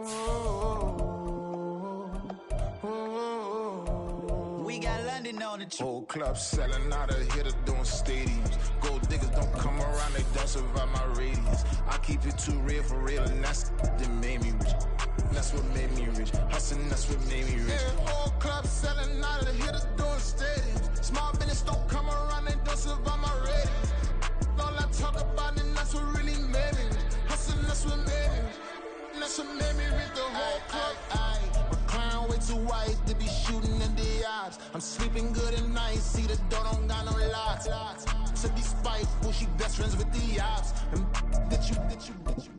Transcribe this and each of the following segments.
We got London on the whole club selling out of hitters doing stadiums. Gold diggers don't come around, they don't survive my radius. I keep it too real for real, and that's that made me rich. That's what made me rich. Hustling, that's what made me rich. Yeah, whole club selling out of hitters doing stadiums. Small business don't come around, they don't survive my radius. All I talk about, and that's what really made me rich. Hustling, that's what made me rich. That's what made me read the whole club. My clown way too white to be shooting in the eyes. I'm sleeping good at night, see the door don't got no locks. To be spiteful, she best friends with the ops. And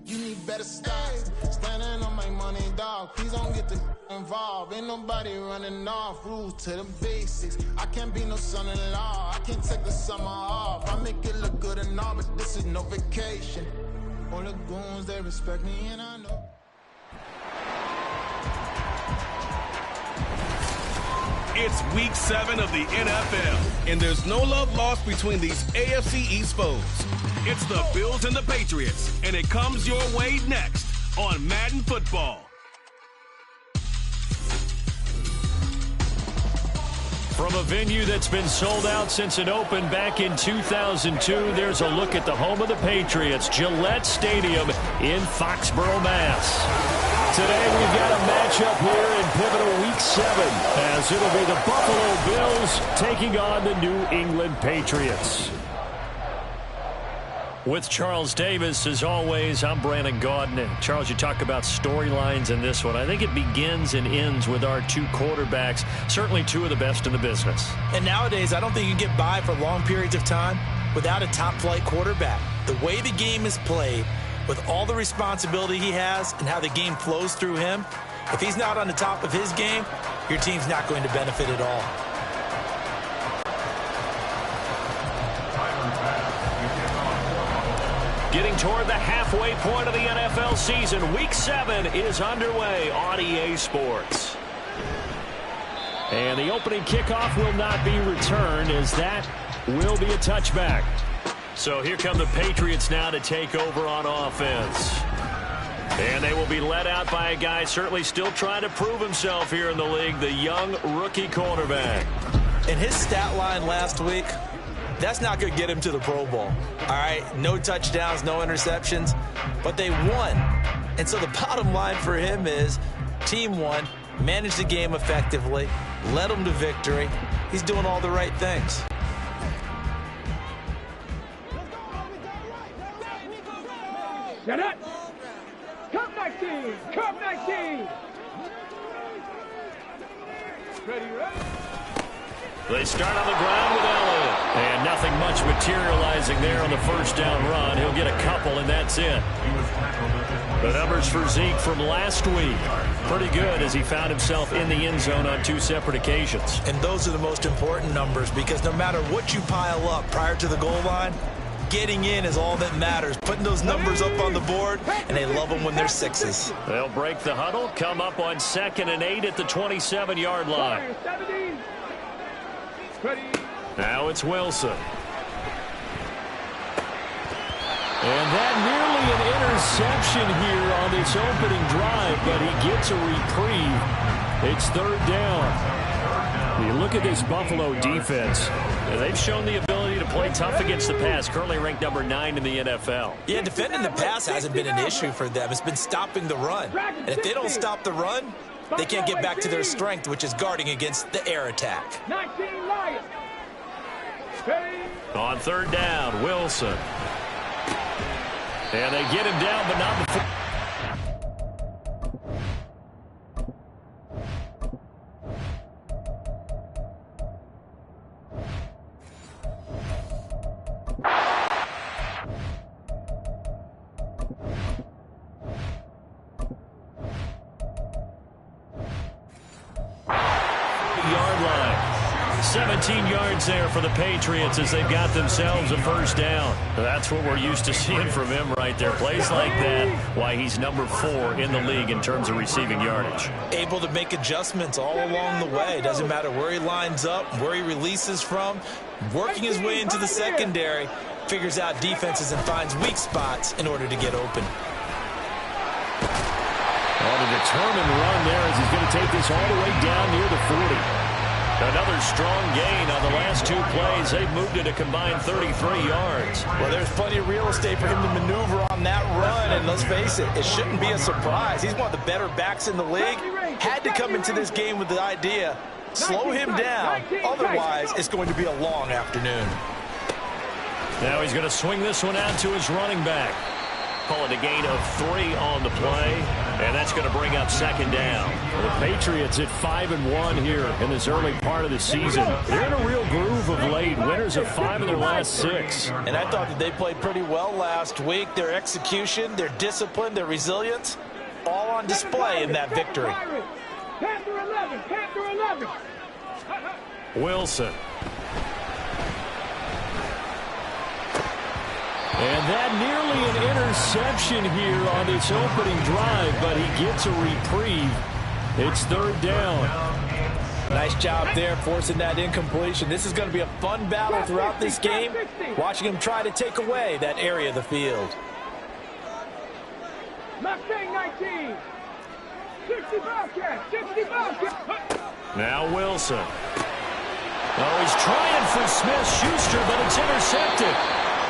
you need better stop. Standing on my money, dog. Please don't get involved. Ain't nobody running off. Rules to the basics. I can't be no son-in-law. I can't take the summer off. I make it look good and all, but this is no vacation. All the goons, they respect me, and I know. It's week 7 of the NFL, and there's no love lost between these AFC East foes. It's the Bills and the Patriots, and it comes your way next on Madden Football. From a venue that's been sold out since it opened back in 2002, there's a look at the home of the Patriots, Gillette Stadium in Foxborough, Mass. Today we've got a matchup here in pivotal week 7, as it'll be the Buffalo Bills taking on the New England Patriots. With Charles Davis, as always, I'm Brandon Gaudin. And Charles, you talk about storylines in this one. I think it begins and ends with our two quarterbacks, certainly two of the best in the business. And nowadays, I don't think you can get by for long periods of time without a top-flight quarterback. The way the game is played, with all the responsibility he has and how the game flows through him, if he's not on the top of his game, your team's not going to benefit at all. Getting toward the halfway point of the NFL season, Week 7 is underway on EA Sports. And the opening kickoff will not be returned, as that will be a touchback. So here come the Patriots now to take over on offense. And they will be led out by a guy certainly still trying to prove himself here in the league, the young rookie cornerback. In his stat line last week, that's not going to get him to the Pro Bowl. All right, no touchdowns, no interceptions, but they won. And so the bottom line for him is team won, managed the game effectively, led them to victory. He's doing all the right things. Get it! Come 19! Come 19! Ready, ready? They start on the ground with Elliott. And nothing much materializing there on the first down run. He'll get a couple, and that's it. The numbers for Zeke from last week, pretty good as he found himself in the end zone on 2 separate occasions. And those are the most important numbers, because no matter what you pile up prior to the goal line, getting in is all that matters. Putting those numbers up on the board, and they love them when they're 6s. They'll break the huddle, come up on 2nd and 8 at the 27-yard line. Now it's Wilson. And that nearly an interception here on this opening drive, but he gets a reprieve. It's 3rd down. You look at this Buffalo defense, and they've shown the ability to play tough against the pass, currently ranked number 9 in the NFL. Yeah, defending the pass hasn't been an issue for them. It's been stopping the run. And if they don't stop the run, they can't get back to their strength, which is guarding against the air attack. 19 Lions. On 3rd down, Wilson. And they get him down, but not before. Yard line. 17 yards there for the Patriots as they've got themselves a first down. That's what we're used to seeing from him right there. Plays like that, why he's number 4 in the league in terms of receiving yardage. Able to make adjustments all along the way. Doesn't matter where he lines up, where he releases from. Working his way into the secondary, figures out defenses and finds weak spots in order to get open. Well, a determined run there as he's going to take this all the way down near the 40. Another strong gain on the last 2 plays. They've moved it a combined 33 yards. Well, there's plenty of real estate for him to maneuver on that run, and let's face it, it shouldn't be a surprise. He's one of the better backs in the league. Had to come into this game with the idea, slow him down, otherwise it's going to be a long afternoon. Now he's going to swing this one out to his running back. Call it a gain of 3 on the play, and that's going to bring up second down. The Patriots at 5-1 here in this early part of the season. They're in a real groove of late. Winners of 5 of their last 6. And I thought that they played pretty well last week. Their execution, their discipline, their resilience, all on display in that victory. Panther 11, Panther 11. Wilson. And that nearly an interception here on this opening drive, but he gets a reprieve. It's third down. Nice job there forcing that incompletion. This is going to be a fun battle throughout this game, watching him try to take away that area of the field. Mustang 19. 60 Bobcat, 60 Bobcat. Now Wilson. Oh, he's trying for Smith-Schuster, but it's intercepted.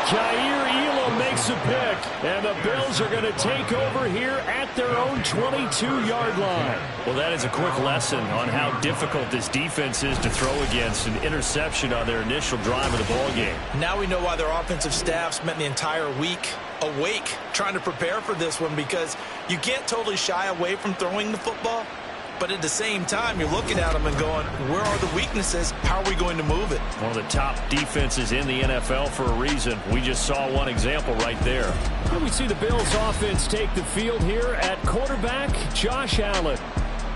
Kaiir Elam makes a pick, and the Bills are going to take over here at their own 22-yard line. Well, that is a quick lesson on how difficult this defense is to throw against. An interception on their initial drive of the ballgame. Now we know why their offensive staff spent the entire week awake trying to prepare for this one, because you can't totally shy away from throwing the football. But at the same time, you're looking at them and going, where are the weaknesses? How are we going to move it? One of the top defenses in the NFL for a reason. We just saw one example right there. Here we see the Bills offense take the field here at quarterback, Josh Allen.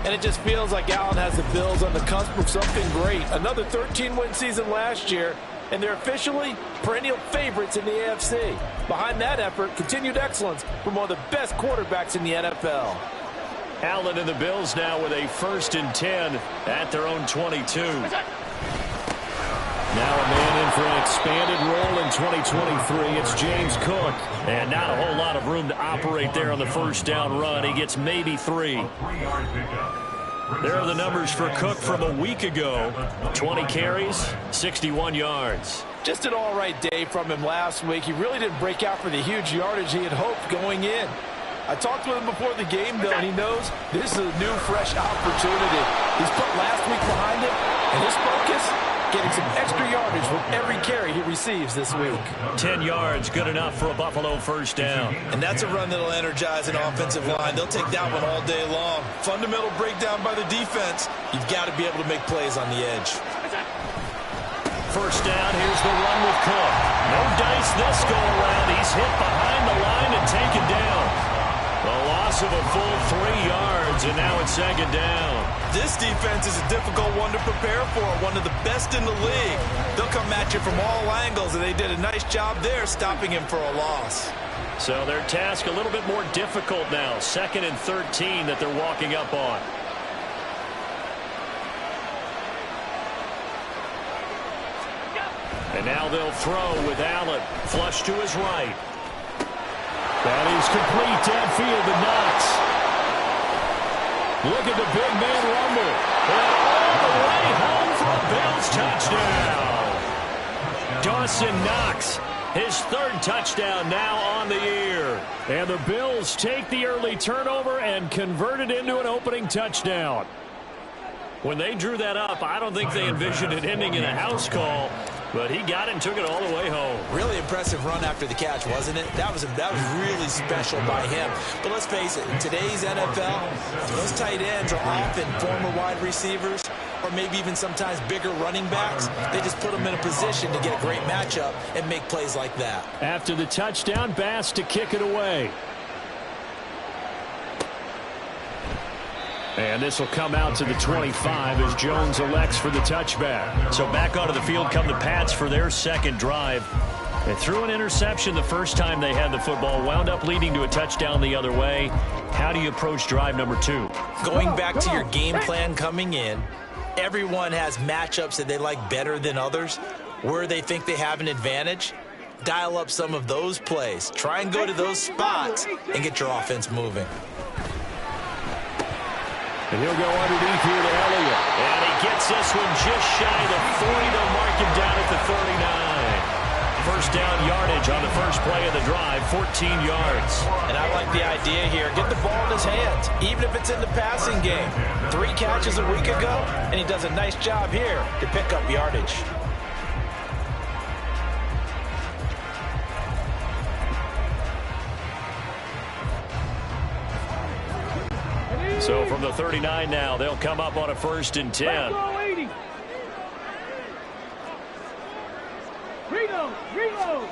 And it just feels like Allen has the Bills on the cusp of something great. Another 13-win season last year, and they're officially perennial favorites in the AFC. Behind that effort, continued excellence from one of the best quarterbacks in the NFL. Allen and the Bills now with a 1st and 10 at their own 22. Now a man in for an expanded role in 2023. It's James Cook. And not a whole lot of room to operate there on the first down run. He gets maybe 3. There are the numbers for Cook from a week ago. 20 carries, 61 yards. Just an all-right day from him last week. He really didn't break out for the huge yardage he had hoped going in. I talked with him before the game, though, and he knows this is a new, fresh opportunity. He's put last week behind him, and his focus, getting some extra yardage from every carry he receives this week. 10 yards, good enough for a Buffalo first down. And that's a run that'll energize an offensive line. They'll take that one all day long. Fundamental breakdown by the defense. You've got to be able to make plays on the edge. First down, here's the run with Cook. No dice this go around. He's hit behind the line and taken down. The loss of a full 3 yards, and now it's second down. This defense is a difficult one to prepare for, one of the best in the league. They'll come at you from all angles, and they did a nice job there stopping him for a loss. So their task a little bit more difficult now. 2nd and 13 that they're walking up on. And now they'll throw with Allen. Flush to his right. That is complete downfield to Knox. Look at the big man rumble. And all the way home for a Bills touchdown. Dawson Knox, his 3rd touchdown now on the year. And the Bills take the early turnover and convert it into an opening touchdown. When they drew that up, I don't think they envisioned it ending in a house call. But he got it and took it all the way home. Really impressive run after the catch, wasn't it? That was really special by him. But let's face it, in today's NFL, those tight ends are often former wide receivers or maybe even sometimes bigger running backs. They just put them in a position to get a great matchup and make plays like that. After the touchdown, Bass to kick it away. And this will come out to the 25 as Jones elects for the touchback. So back onto the field come the Pats for their 2nd drive. They threw an interception the first time they had the football, wound up leading to a touchdown the other way. How do you approach drive number 2? Going back to your game plan coming in, everyone has matchups that they like better than others, where they think they have an advantage. Dial up some of those plays. Try and go to those spots and get your offense moving. And he'll go underneath here to Elliott. And he gets this one just shy of the 40 to mark him down at the 39. First down yardage on the first play of the drive, 14 yards. And I like the idea here. Get the ball in his hands, even if it's in the passing game. 3 catches a week ago, and he does a nice job here to pick up yardage. So from the 39 now, they'll come up on a 1st and 10. Reload.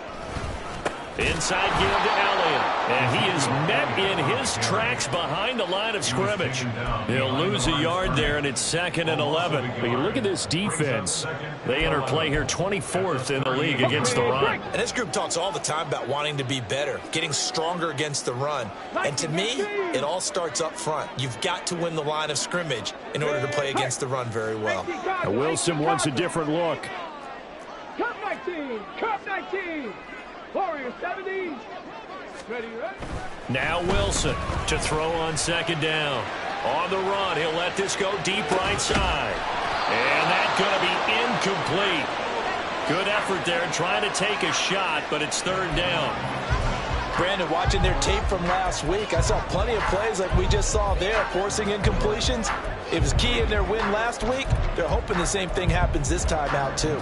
Inside give to Elliott. And he is met in his tracks behind the line of scrimmage. He'll lose a yard there, and it's 2nd and 11. But you look at this defense. They enter play here 24th in the league against the run. And this group talks all the time about wanting to be better, getting stronger against the run. And to me, it all starts up front. You've got to win the line of scrimmage in order to play against the run very well. Now Wilson wants a different look. Cup 19. Warriors 70. Ready? Now Wilson to throw on 2nd down. On the run, he'll let this go deep right side. And that's going to be incomplete. Good effort there trying to take a shot, but it's 3rd down. Brandon, watching their tape from last week, I saw plenty of plays like we just saw there, forcing incompletions. It was key in their win last week. They're hoping the same thing happens this time out, too.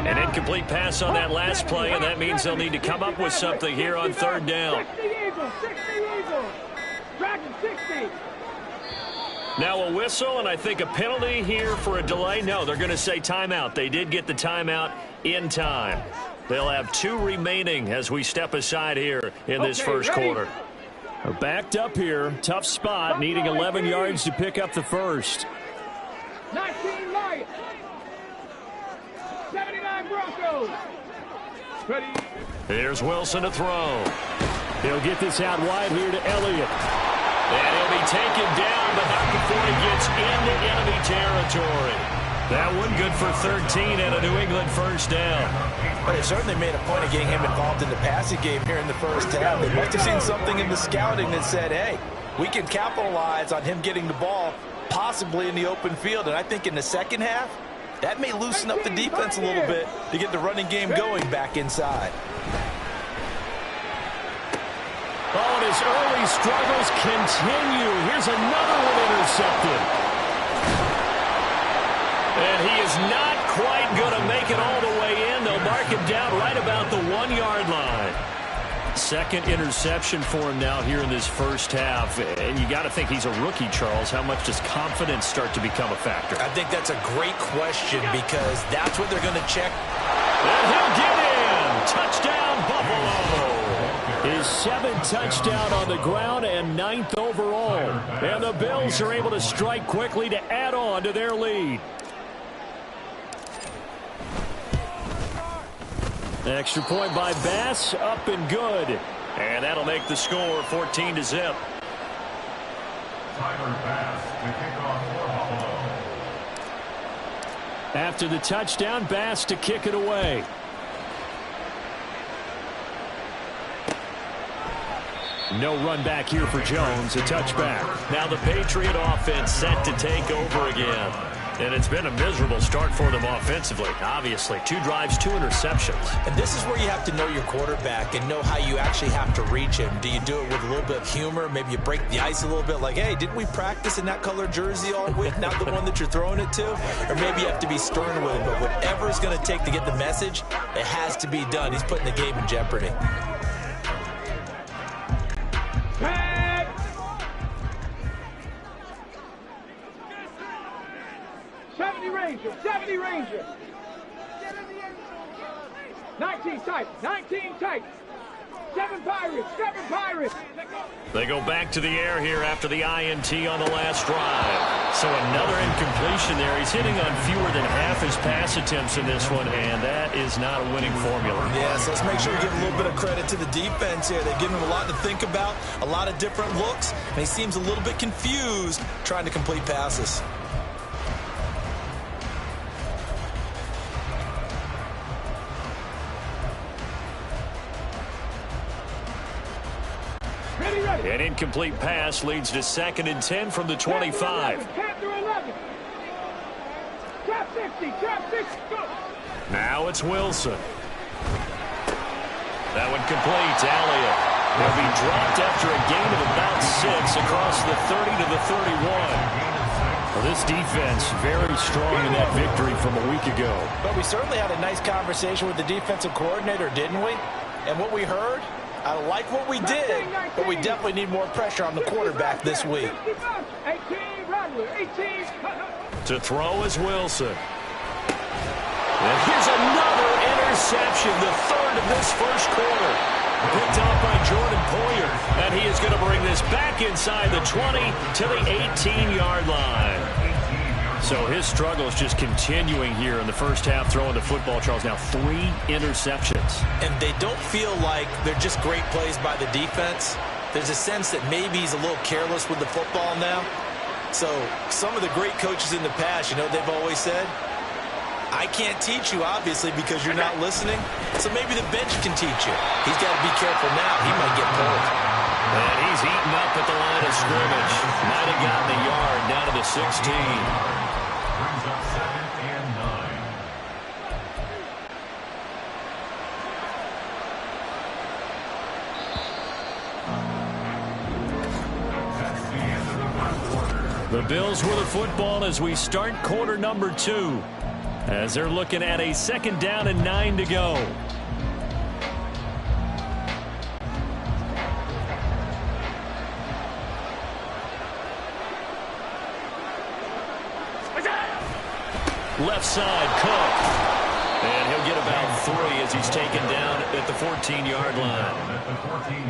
An incomplete pass on that last play, and that means they'll need to come up with something here on 3rd down. 60 Eagles. Dragon 60. Now a whistle, and I think a penalty here for a delay. No, they're going to say timeout. They did get the timeout in time. They'll have 2 remaining as we step aside here in this first quarter. Backed up here, tough spot, needing 11 yards to pick up the first. 19 Lions. 79 Broncos. Ready? Here's Wilson to throw. He'll get this out wide here to Elliott. And he'll be taken down, but not before he gets into enemy territory. That one good for 13 and a New England first down. But they certainly made a point of getting him involved in the passing game here in the first half. They must have seen something in the scouting that said, hey, we can capitalize on him getting the ball possibly in the open field. And I think in the second half, that may loosen up the defense a little bit to get the running game going back inside. Oh, and his early struggles continue. Here's another one intercepted. And he is not quite going to make it all the way in. They'll mark him down right about the 1-yard line. 2nd interception for him now here in this first half. And you got to think he's a rookie, Charles. How much does confidence start to become a factor? I think that's a great question because that's what they're going to check. And he'll get in. Touchdown, Buffalo. His 7th touchdown on the ground and 9th overall. And the Bills are able to strike quickly to add on to their lead. Extra point by Bass, up and good. And that'll make the score 14-0. After the touchdown, Bass to kick it away. No run back here for Jones, a touchback. Now the Patriot offense set to take over again. And it's been a miserable start for them offensively, obviously. 2 drives, 2 interceptions. And this is where you have to know your quarterback and know how you actually have to reach him. Do you do it with a little bit of humor? Maybe you break the ice a little bit like, hey, didn't we practice in that color jersey all week? Not the one that you're throwing it to? Or maybe you have to be stern with him. But whatever it's going to take to get the message, it has to be done. He's putting the game in jeopardy. Ranger. 19 tight. 7 Pirates. They go back to the air here after the INT on the last drive. So another incompletion there. He's hitting on fewer than half his pass attempts in this one, and that is not a winning formula. Yeah, so let's make sure we give a little bit of credit to the defense here. They've given him a lot to think about, a lot of different looks, and he seems a little bit confused trying to complete passes. An incomplete pass leads to 2nd and 10 from the 25. 10 through 11. Trap 60, trap 60, go. Now it's Wilson. That one complete. Elliott will be dropped after a gain of about 6 across the 30 to the 31. Well, this defense very strong in that victory from a week ago. But we certainly had a nice conversation with the defensive coordinator, didn't we? And what we heard, I like what we did, but we definitely need more pressure on the quarterback this week. 18, Rattler, 18. To throw is Wilson. And here's another interception, the 3rd of this first quarter. Picked off by Jordan Poyer, and he is going to bring this back inside the 20 to the 18-yard line. So his struggle is just continuing here in the first half, throwing the football. Charles, now 3 interceptions. And they don't feel like they're just great plays by the defense. There's a sense that maybe he's a little careless with the football now. So some of the great coaches in the past, you know, they've always said, I can't teach you, obviously, because you're not listening. So maybe the bench can teach you. He's got to be careful now. He might get pulled. And he's eaten up at the line of scrimmage. Might have gotten a yard down to the 16. Brings up 2nd and 9. That's the end of the first quarter. The Bills with the football as we start quarter number 2. As they're looking at a 2nd down and 9 to go. Left side, Cook. And he'll get about 3 as he's taken down at the 14-yard line.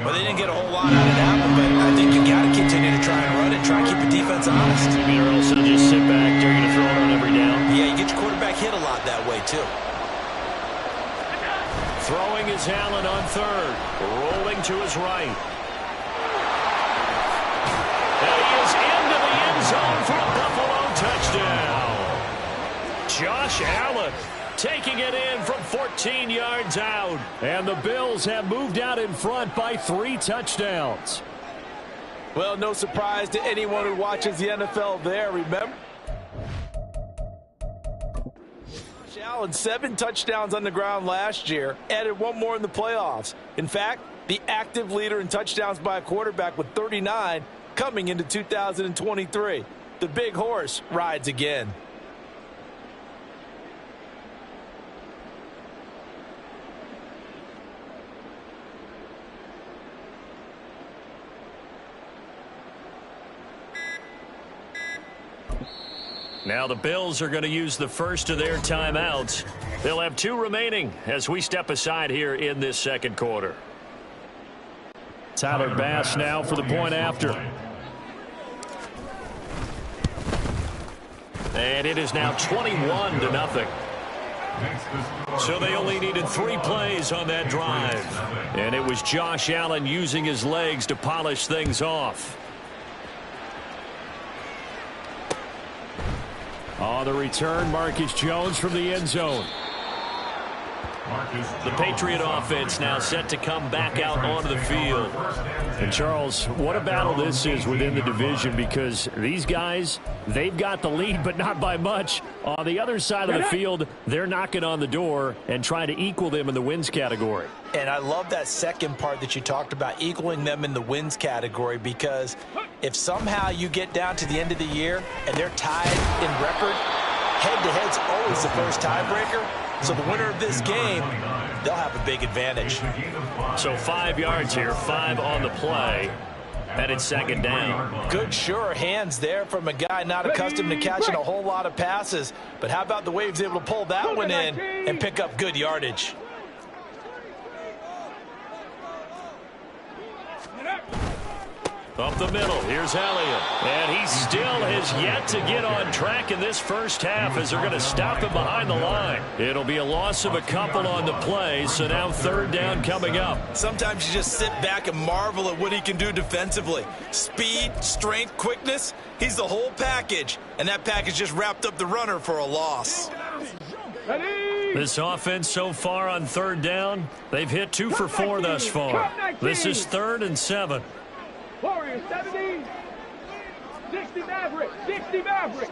Well, they didn't get a whole lot out of that one, but I think you got to continue to try and run and try and keep the defense honest. Or else they'll just sit back. They're going to throw it on every down. Yeah, you get your quarterback hit a lot that way, too. Throwing is Allen on 3rd. Rolling to his right. And he is into the end zone for a Buffalo touchdown. Josh Allen taking it in from 14 yards out. And the Bills have moved out in front by 3 touchdowns. Well, no surprise to anyone who watches the NFL there, remember? Josh Allen, 7 touchdowns on the ground last year, added 1 more in the playoffs. In fact, the active leader in touchdowns by a quarterback with 39 coming into 2023. The big horse rides again. Now the Bills are going to use the first of their timeouts. They'll have 2 remaining as we step aside here in this 2nd quarter. Tyler Bass now for the point after. And it is now 21-0. So they only needed 3 plays on that drive. And it was Josh Allen using his legs to polish things off. On the return, Marcus Jones from the end zone. The Patriot offense now set to come back out onto the field. And Charles, what a battle this is within the division, because these guys, they've got the lead, but not by much. On the other side of the field, they're knocking on the door and trying to equal them in the wins category. And I love that second part that you talked about, equaling them in the wins category, because if somehow you get down to the end of the year and they're tied in record, head-to-head's always the first tiebreaker. So the winner of this game, they'll have a big advantage. So 5 yards here, 5 on the play. Headed 2nd down. Good, sure hands there from a guy not accustomed to catching a whole lot of passes. But how about the way he was able to pull that one in and pick up good yardage? Up the middle, here's Elliott. And he still has yet to get on track in this first half as they're going to stop him behind the line. It'll be a loss of a couple on the play, so now 3rd down coming up. Sometimes you just sit back and marvel at what he can do defensively. Speed, strength, quickness, he's the whole package. And that package just wrapped up the runner for a loss. This offense so far on 3rd down, they've hit 2 for 4 thus far. This is 3rd and 7. Warriors, 70. 60 Maverick. 60 Maverick.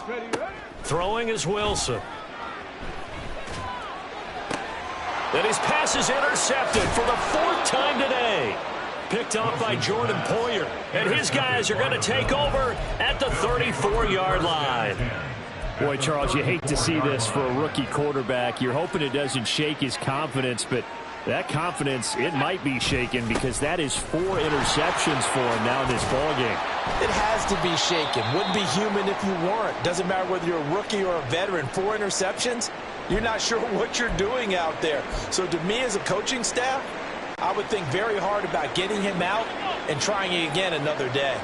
Ready, ready. Throwing is Wilson. And his pass is intercepted for the 4th time today. Picked off by Jordan Poyer. And his guys are going to take over at the 34-yard line. Boy, Charles, you hate to see this for a rookie quarterback. You're hoping it doesn't shake his confidence, but that confidence, it might be shaken because that is 4 interceptions for him now in this ballgame. It has to be shaken. Wouldn't be human if you weren't. Doesn't matter whether you're a rookie or a veteran. 4 interceptions, you're not sure what you're doing out there. So to me as a coaching staff, I would think very hard about getting him out and trying it again another day.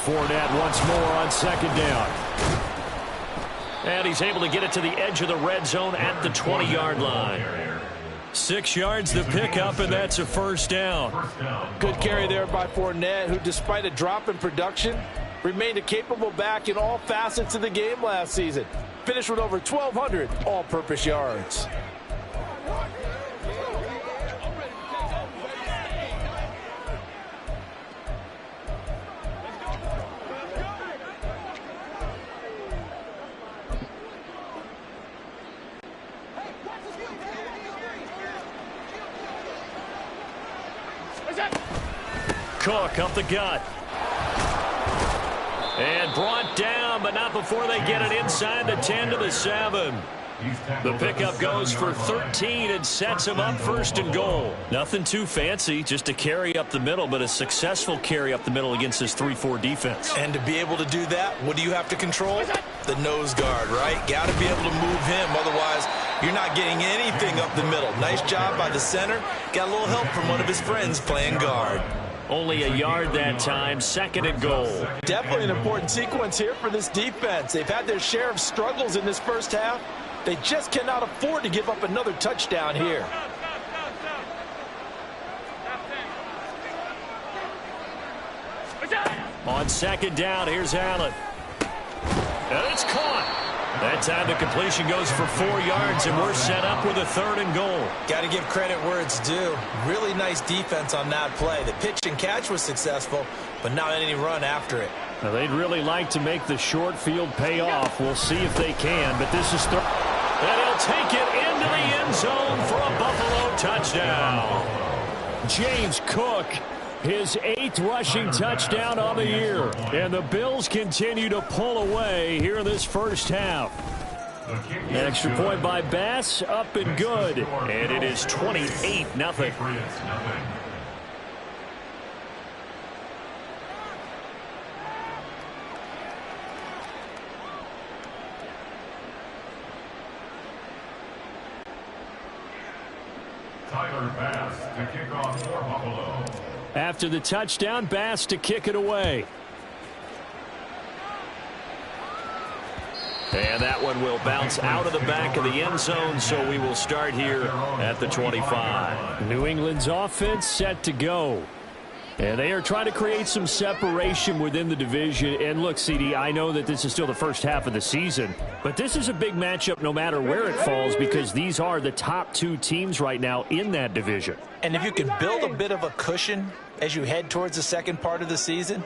Fournette once more on 2nd down. And he's able to get it to the edge of the red zone at the 20-yard line. 6 yards the pickup, and that's a 1st down. Good carry there by Fournette, who despite a drop in production, remained a capable back in all facets of the game last season. Finished with over 1,200 all-purpose yards. Cook up the gut. And brought down, but not before they get it inside the 10 to the 7. The pickup goes for 13 and sets him up 1st and goal. Nothing too fancy, just a carry up the middle, but a successful carry up the middle against this 3-4 defense. And to be able to do that, what do you have to control? The nose guard, right? Got to be able to move him, otherwise you're not getting anything up the middle. Nice job by the center. Got a little help from one of his friends playing guard. Only a yard that time, 2nd and goal. Definitely an important sequence here for this defense. They've had their share of struggles in this first half. They just cannot afford to give up another touchdown here. On 2nd down, here's Allen. And it's caught. That time the completion goes for 4 yards, and we're set up with a 3rd and goal. Got to give credit where it's due. Really nice defense on that play. The pitch and catch was successful, but not any run after it. Now, they'd really like to make the short field pay off. We'll see if they can, but this is third. And he'll take it into the end zone for a Buffalo touchdown. James Cook, his 8th rushing touchdown on the year. And the Bills continue to pull away here in this first half. An extra point by Bass, up and good. And it is 28-0. Bass to kick off for Buffalo. After the touchdown, Bass to kick it away. And that one will bounce out of the back of the end zone, so we will start here at the 25. New England's offense set to go. And they are trying to create some separation within the division. And look, CD, I know that this is still the first half of the season, but this is a big matchup no matter where it falls because these are the top 2 teams right now in that division. And if you can build a bit of a cushion as you head towards the second part of the season,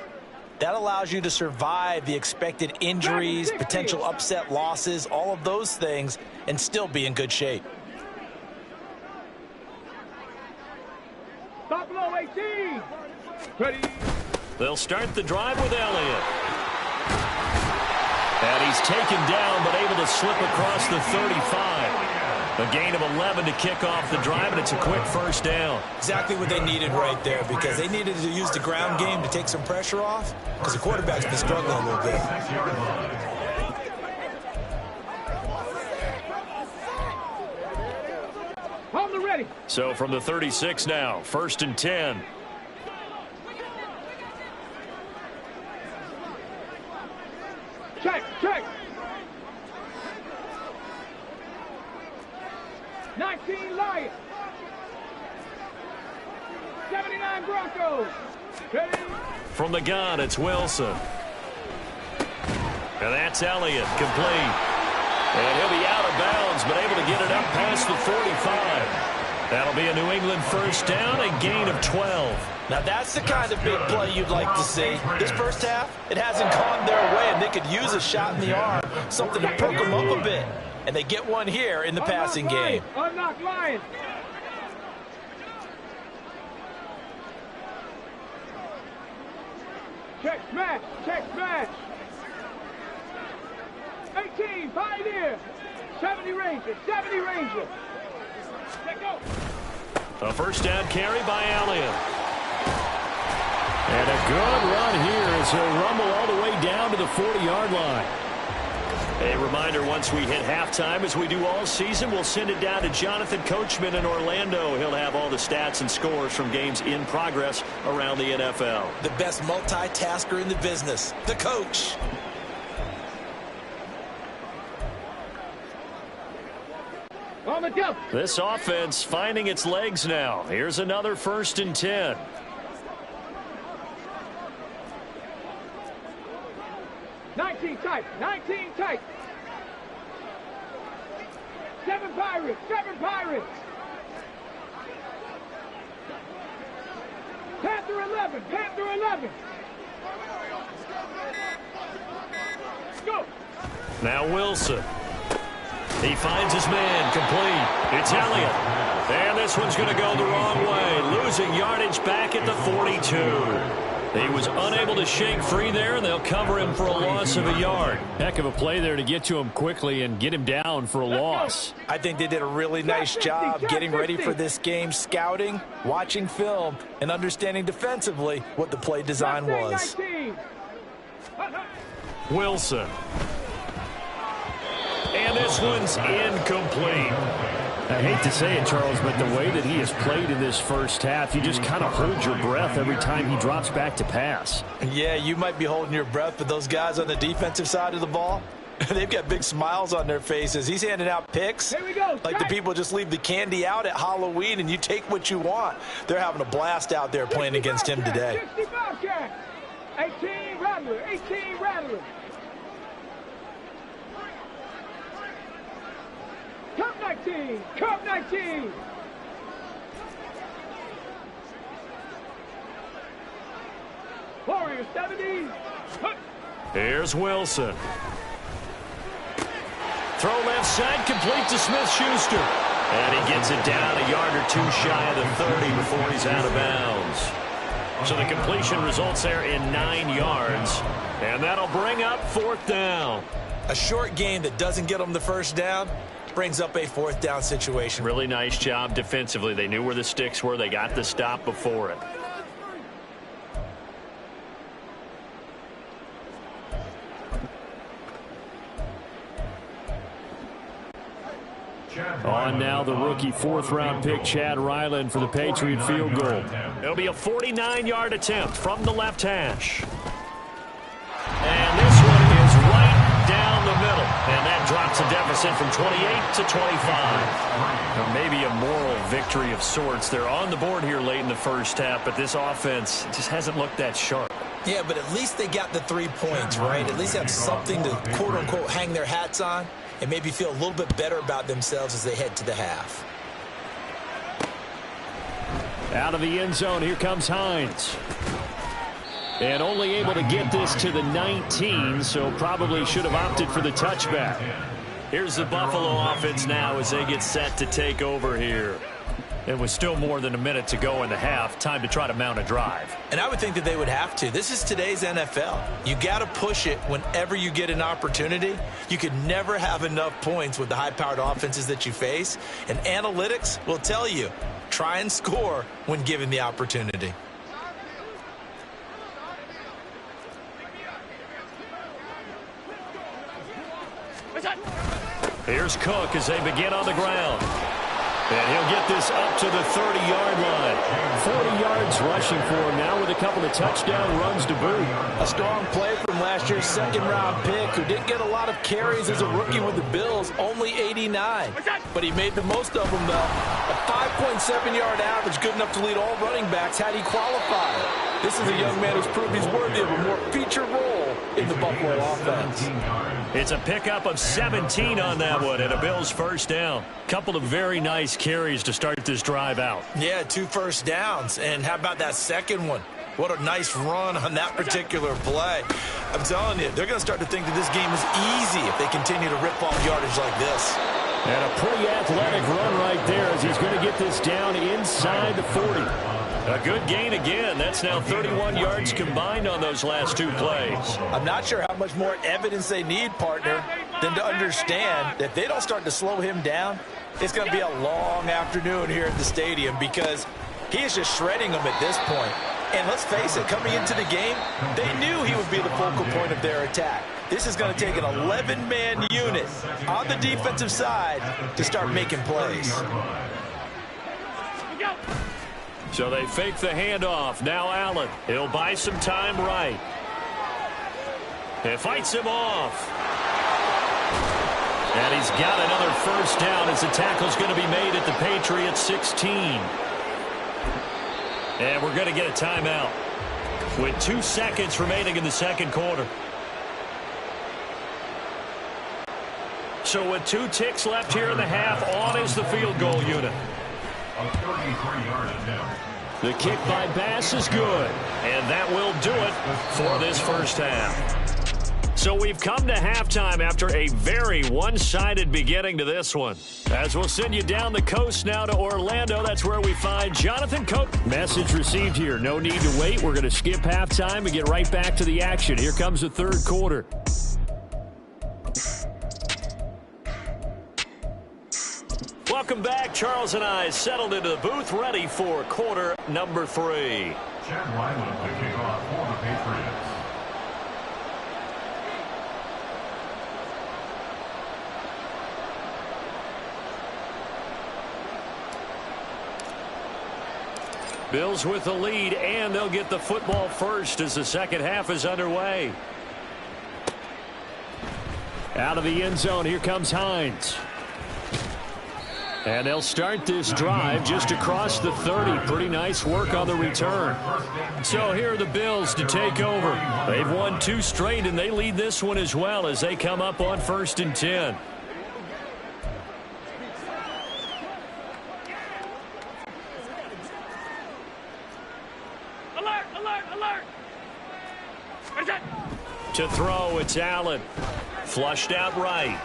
that allows you to survive the expected injuries, potential upset losses, all of those things, and still be in good shape. Stop below 18. Ready. They'll start the drive with Elliott. And he's taken down, but able to slip across the 35. A gain of 11 to kick off the drive, and it's a quick 1st down. Exactly what they needed right there, because they needed to use the ground game to take some pressure off, because the quarterback's been struggling a little bit. Hold the ready. So from the 36 now, 1st and 10. Check, check. 19 Lions. 79 Broncos. Ready. From the gun, it's Wilson. And that's Elliott, complete. And he'll be out of bounds, but able to get it up past the 45. That'll be a New England first down, a gain of 12. Now that's the kind of big play you'd like to see. This first half, it hasn't gone their way, and they could use a shot in the arm, something to perk them up a bit. And they get one here in the passing game. Unlock Lions. Check smash, check smash. 18, Pioneer. 70 Ranger, 70 Ranger. Let go. A first down carry by Elliott. And a good run here as he'll rumble all the way down to the 40-yard line. A reminder, once we hit halftime, as we do all season, we'll send it down to Jonathan Coachman in Orlando. He'll have all the stats and scores from games in progress around the NFL. The best multitasker in the business, the coach. On the jump. This offense finding its legs now. Here's another 1st and 10. Tight, 19 tight. 7 Pirates, 7 Pirates. Panther 11, Panther 11. Go. Now Wilson. He finds his man, complete. It's Elliott. And this one's going to go the wrong way, losing yardage back at the 42. He was unable to shake free there, and they'll cover him for a loss of a yard. Heck of a play there to get to him quickly and get him down for a loss. I think they did a really nice job getting ready for this game, scouting, watching film, and understanding defensively what the play design was. Wilson. And this one's incomplete. I hate to say it, Charles, but the way that he has played in this first half, you just kind of hold your breath every time he drops back to pass. Yeah, you might be holding your breath, but those guys on the defensive side of the ball, they've got big smiles on their faces. He's handing out picks. Here we go. Like the people just leave the candy out at Halloween and you take what you want. They're having a blast out there playing against him today. 65 cash. 18 Rattler, 18 Rattler. Cup 19, Cup 19. Warrior 70. Here's Wilson. Throw left side, complete to Smith-Schuster. And he gets it down a yard or two shy of the 30 before he's out of bounds. So the completion results there in 9 yards. And that'll bring up 4th down. A short game that doesn't get them the first down brings up a 4th down situation. Really nice job defensively. They knew where the sticks were. They got the stop before it. On now the rookie 4th-round pick, Chad Ryland, for the Patriot field goal. It'll be a 49-yard attempt from the left hash. And this one is right down the middle. And that drops a deficit from 28 to 25. Now maybe a moral victory of sorts. They're on the board here late in the first half, but this offense just hasn't looked that sharp. Yeah, but at least they got the 3 points, right? At least have something to, quote-unquote, hang their hats on and maybe feel a little bit better about themselves as they head to the half. Out of the end zone, here comes Hines. And only able to get this to the 19, so probably should have opted for the touchback. Here's the Buffalo offense now as they get set to take over here. It was still more than a minute to go in the half. Time to try to mount a drive. And I would think that they would have to. This is today's NFL. You got to push it whenever you get an opportunity. You could never have enough points with the high-powered offenses that you face. And analytics will tell you, try and score when given the opportunity. Here's Cook as they begin on the ground. And he'll get this up to the 30-yard line. 40 yards rushing for him now with a couple of touchdown runs to boot. A strong play from last year's 2nd-round pick who didn't get a lot of carries as a rookie with the Bills, only 89. But he made the most of them, though. A 5.7-yard average, good enough to lead all running backs had he qualified. This is a young man who's proved he's worthy of a more featured role in the Buffalo offense. It's a pickup of 17 on that one, and a Bills first down. Couple of very nice carries to start this drive out. Yeah, 2 first downs. And how about that second one? What a nice run on that particular play. I'm telling you, they're going to start to think that this game is easy if they continue to rip off yardage like this. And a pretty athletic run right there as he's going to get this down inside the 40. A good gain again. That's now 31 yards combined on those last 2 plays. I'm not sure how much more evidence they need, partner, than to understand that if they don't start to slow him down, it's going to be a long afternoon here at the stadium because he is just shredding them at this point. And let's face it, coming into the game, they knew he would be the focal point of their attack. This is going to take an 11-man unit on the defensive side to start making plays. So they fake the handoff. Now Allen. He'll buy some time right. It fights him off. And he's got another first down as the tackle's going to be made at the Patriots 16. And we're going to get a timeout with 2 seconds remaining in the second quarter. So with 2 ticks left here in the half, on is the field goal unit. A 33-yard attempt. The kick by Bass is good, and that will do it for this first half. So we've come to halftime after a very one-sided beginning to this one. As we'll send you down the coast now to Orlando, that's where we find Jonathan Cope. Message received here. No need to wait. We're going to skip halftime and get right back to the action. Here comes the third quarter. Welcome back. Charles and I settled into the booth, ready for quarter number 3. Chad Wyman to kick off for the Patriots. Bills with the lead, and they'll get the football first as the second half is underway. Out of the end zone, here comes Hines. And they'll start this drive just across the 30. Pretty nice work on the return. So here are the Bills to take over. They've won 2 straight, and they lead this one as well as they come up on 1st and 10. Alert, alert, alert. To throw, it's Allen. Flushed out right.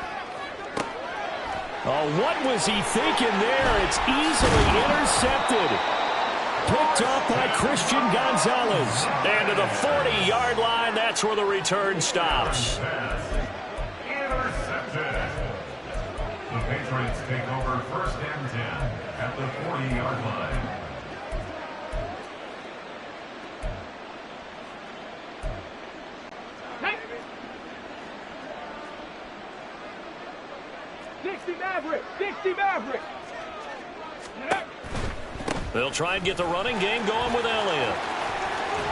Oh, what was he thinking there? It's easily intercepted. Picked up by Christian Gonzalez. And to the 40-yard line, that's where the return stops. Intercepted. The Patriots take over 1st and 10 at the 40-yard line. Dixie Maverick. They'll try and get the running game going with Elliott.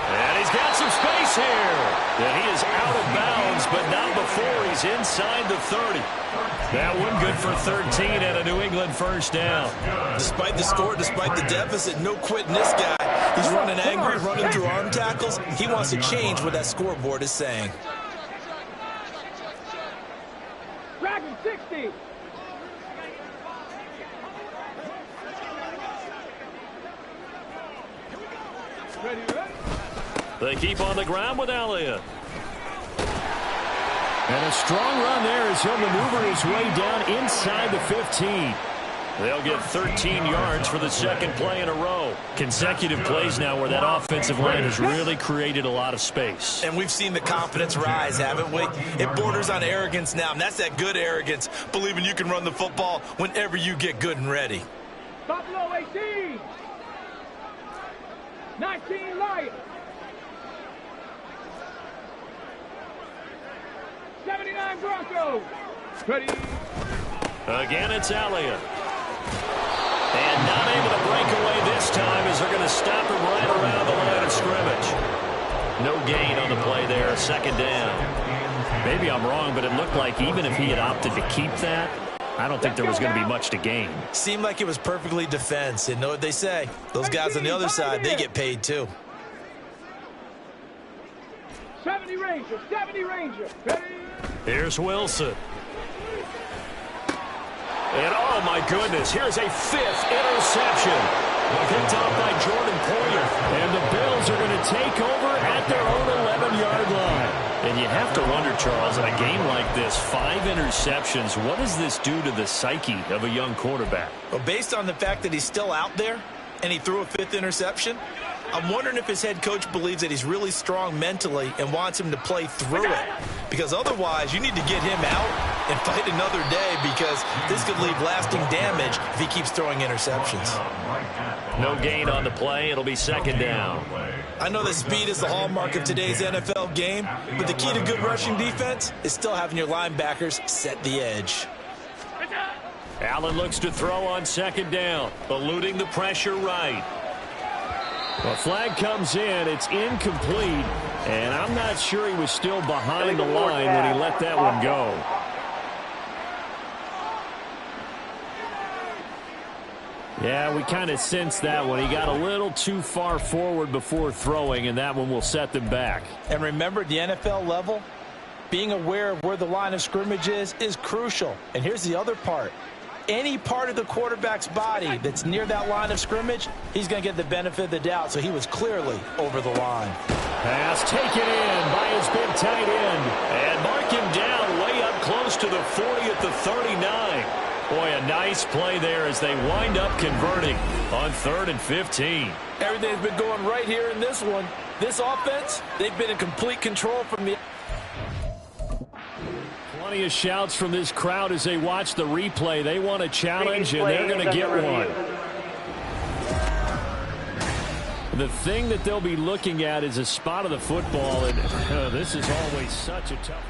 And he's got some space here. And he is out of bounds, but not before he's inside the 30. That one good for 13 and a New England first down. Despite the score, despite the deficit, no quitting this guy. He's running angry, running through arm tackles. He wants to change what that scoreboard is saying. Dragon 60. They keep on the ground with Elliott. And a strong run there as he'll maneuver his way down inside the 15. They'll get 13 yards for the second play in a row. Consecutive plays now where that offensive line has really created a lot of space. And we've seen the confidence rise, haven't we? It borders on arrogance now, and that's that good arrogance, believing you can run the football whenever you get good and ready. Buffalo 18. 19 Lions. 79 Broncos. Ready. Again, it's Elliott. And not able to break away this time as they're going to stop him right around the line of scrimmage. No gain on the play there, second down. Maybe I'm wrong, but it looked like even if he had opted to keep that, I don't think there was going to be much to gain. Seemed like it was perfectly defense. And know what they say. Those guys on the other side, they get paid too. 70 Ranger, 70 Ranger. Ready? Here's Wilson. And oh my goodness, here's a 5th interception. Picked off by Jordan Poyer. And the Bills are going to take over at their own 11-yard line. And you have to wonder, Charles, in a game like this, 5 interceptions, what does this do to the psyche of a young quarterback? Well, based on the fact that he's still out there and he threw a 5th interception, I'm wondering if his head coach believes that he's really strong mentally and wants him to play through it. Because otherwise, you need to get him out and fight another day, because this could leave lasting damage if he keeps throwing interceptions. No gain on the play. It'll be 2nd down. I know that speed is the hallmark of today's NFL game, but the key to good rushing defense is still having your linebackers set the edge. Allen looks to throw on 2nd down, eluding the pressure right. The flag comes in. It's incomplete, and I'm not sure he was still behind the line when he let that one go. Yeah, we kind of sensed that one. He got a little too far forward before throwing, and that one will set them back. And remember, at the NFL level, being aware of where the line of scrimmage is crucial. And here's the other part. Any part of the quarterback's body that's near that line of scrimmage, he's going to get the benefit of the doubt. So he was clearly over the line. Pass taken in by his big tight end. And mark him down way up close to the 40 at the 39. Boy, a nice play there as they wind up converting on 3rd and 15. Everything's been going right here in this one. This offense, they've been in complete control from the... Plenty of shouts from this crowd as they watch the replay. They want a challenge, and they're going to get one. The thing that they'll be looking at is a spot of the football, and this is always such a tough...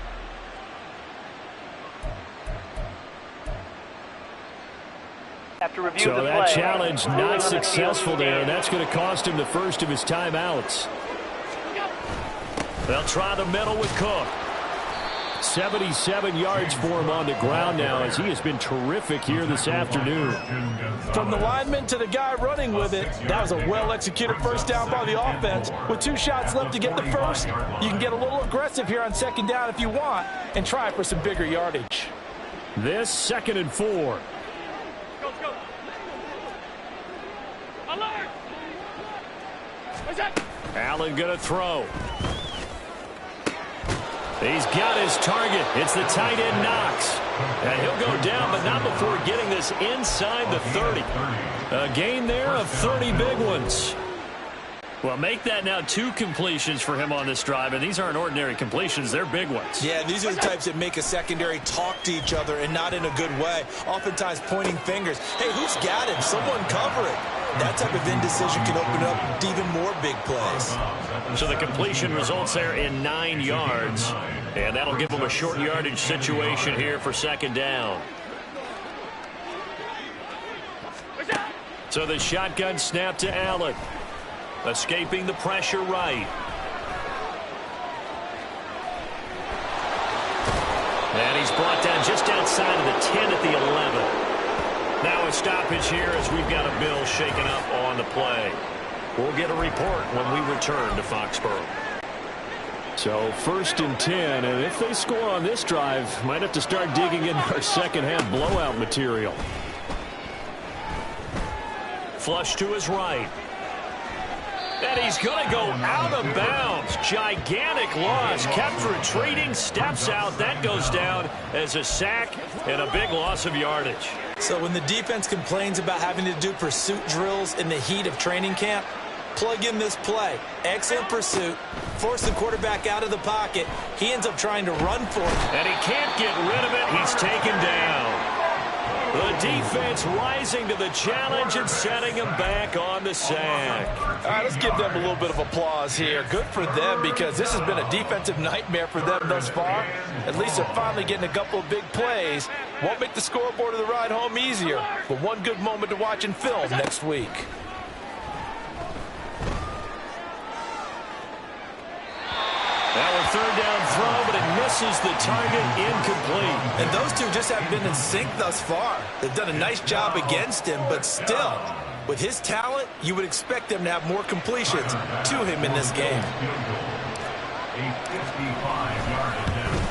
So that challenge not successful there, and that's going to cost him the first of his timeouts. They'll try the middle with Cook. 77 yards for him on the ground now, as he has been terrific here this afternoon. From the lineman to the guy running with it, that was a well-executed first down by the offense. With 2 shots left to get the first, you can get a little aggressive here on 2nd down if you want and try for some bigger yardage. This 2nd and 4. Allen going to throw. He's got his target. It's the tight end Knox. And he'll go down, but not before getting this inside the 30. A gain there of 30 big ones. Well, make that now 2 completions for him on this drive, and these aren't ordinary completions. They're big ones. Yeah, these are the types that make a secondary talk to each other, and not in a good way. Oftentimes pointing fingers. Hey, who's got him? Someone cover it. That type of indecision can open up even more big plays. So the completion results there in 9 yards, and that'll give them a short yardage situation here for 2nd down. So the shotgun snap to Allen. Escaping the pressure right. And he's brought down just outside of the 10 at the 11. Now a stoppage here as we've got a Bill shaken up on the play. We'll get a report when we return to Foxborough. So 1st and 10, and if they score on this drive, might have to start digging into our second-half blowout material. Flush to his right. And he's going to go out of bounds. Gigantic loss. Kept retreating. Steps out. That goes down as a sack and a big loss of yardage. So when the defense complains about having to do pursuit drills in the heat of training camp, plug in this play. Excellent pursuit. Force the quarterback out of the pocket. He ends up trying to run for it. And he can't get rid of it. He's taken down. The defense rising to the challenge and setting him back on the sack. All right, let's give them a little bit of applause here. Good for them, because this has been a defensive nightmare for them thus far. At least they're finally getting a couple of big plays. Won't make the scoreboard of the ride home easier, but one good moment to watch in film next week. Now a 3rd down throw, but it misses the target, incomplete. And those two just haven't been in sync thus far. They've done a nice job against him, but still, with his talent, you would expect them to have more completions to him in this game. 55-yard attempt.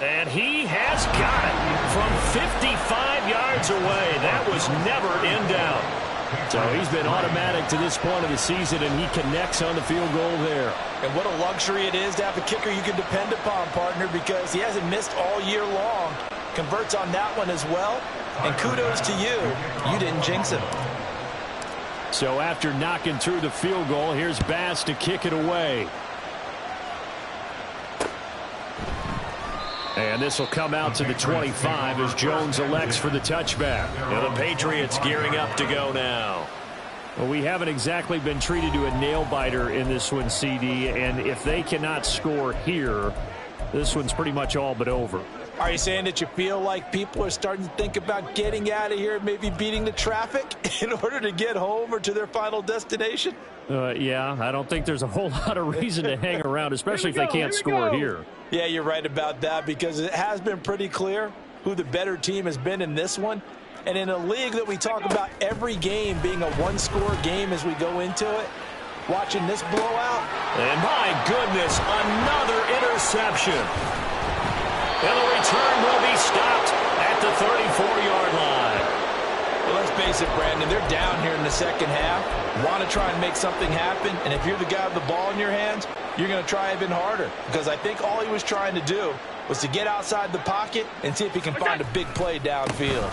And he has got it from 55 yards away. That was never in doubt. So he's been automatic to this point of the season, and he connects on the field goal there. And what a luxury it is to have a kicker you can depend upon, partner, because he hasn't missed all year long. Converts on that one as well. And kudos to you. You didn't jinx him. So after knocking through the field goal, here's Bass to kick it away. And this will come out to the 25 as Jones elects for the touchback. And the Patriots gearing up to go now. Well, we haven't exactly been treated to a nail-biter in this one, CD, and if they cannot score here, this one's pretty much all but over. Are you saying that you feel like people are starting to think about getting out of here, maybe beating the traffic in order to get home or to their final destination? Yeah, I don't think there's a whole lot of reason to hang around, especially if they can't score here. Yeah, you're right about that, because it has been pretty clear who the better team has been in this one. And in a league that we talk about every game being a one-score game as we go into it, watching this blowout. And my goodness, another interception. And the return will be stopped at the 34-yard line. Well, let's face it, Brandon, they're down here in the second half. Want to try and make something happen, and if you're the guy with the ball in your hands, you're going to try even harder, because I think all he was trying to do was to get outside the pocket and see if he can find a big play downfield.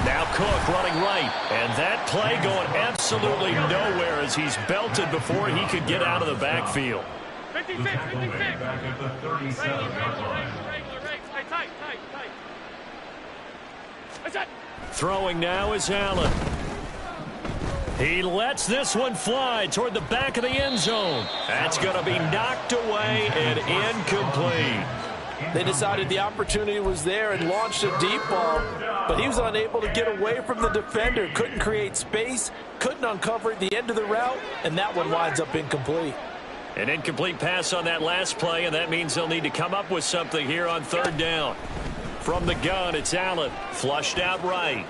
Now Cook running right, and that play going absolutely nowhere as he's belted before he could get out of the backfield. 56, 56. Back at the 37-yard line. Throwing now is Allen. He lets this one fly toward the back of the end zone. That's going to be knocked away and incomplete. They decided the opportunity was there and launched a deep ball, but he was unable to get away from the defender, couldn't create space, couldn't uncover at the end of the route, and that one winds up incomplete. An incomplete pass on that last play, and that means they'll need to come up with something here on third down. From the gun, it's Allen, flushed out right.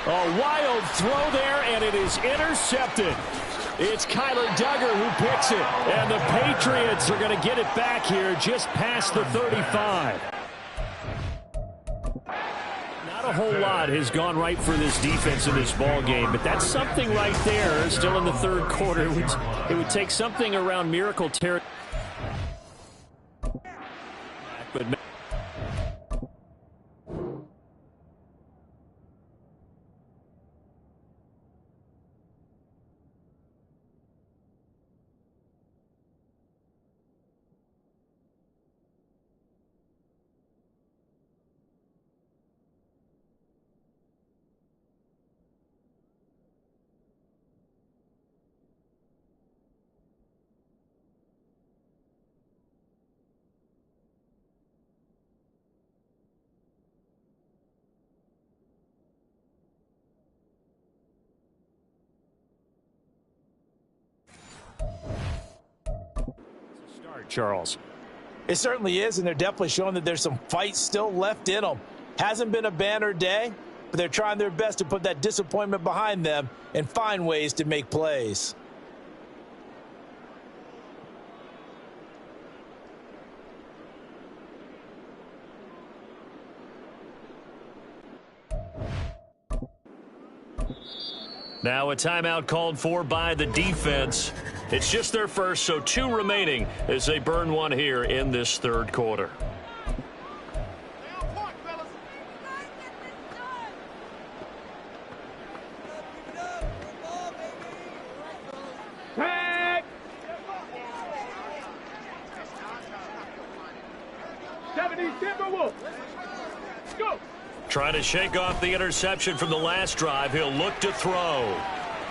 A wild throw there, and it is intercepted. It's Kyler Duggar who picks it, and the Patriots are going to get it back here just past the 35. Not a whole lot has gone right for this defense in this ball game, but that's something right there. Still in the third quarter, it would take something around miracle territory. But Charles. It certainly is, and they're definitely showing that there's some fight still left in them. Hasn't been a banner day, but they're trying their best to put that disappointment behind them and find ways to make plays. Now a timeout called for by the defense. It's just their first, so 2 remaining as they burn one here in this third quarter. Tag! 70 Timberwolves. Go! Trying to shake off the interception from the last drive. He'll look to throw.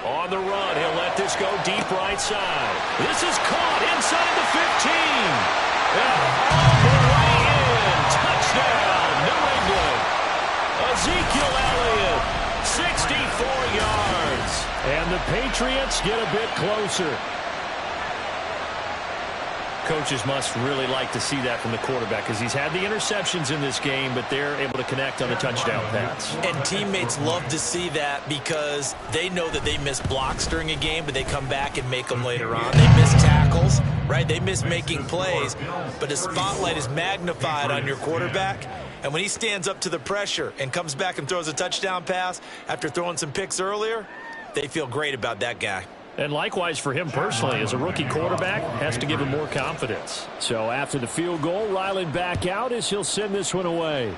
On the run, he'll let this go deep right side. This is caught inside the 15. And all the way in. Touchdown, New England. Ezekiel Elliott, 64 yards. And the Patriots get a bit closer. Coaches must really like to see that from the quarterback because he's had the interceptions in this game, but they're able to connect on the touchdown pass. And teammates love to see that because they know that they miss blocks during a game, but they come back and make them later on. They miss tackles, right? They miss making plays, but the spotlight is magnified on your quarterback. And when he stands up to the pressure and comes back and throws a touchdown pass after throwing some picks earlier, they feel great about that guy. And likewise for him personally, as a rookie quarterback, has to give him more confidence. So after the field goal, Ryland back out as he'll send this one away.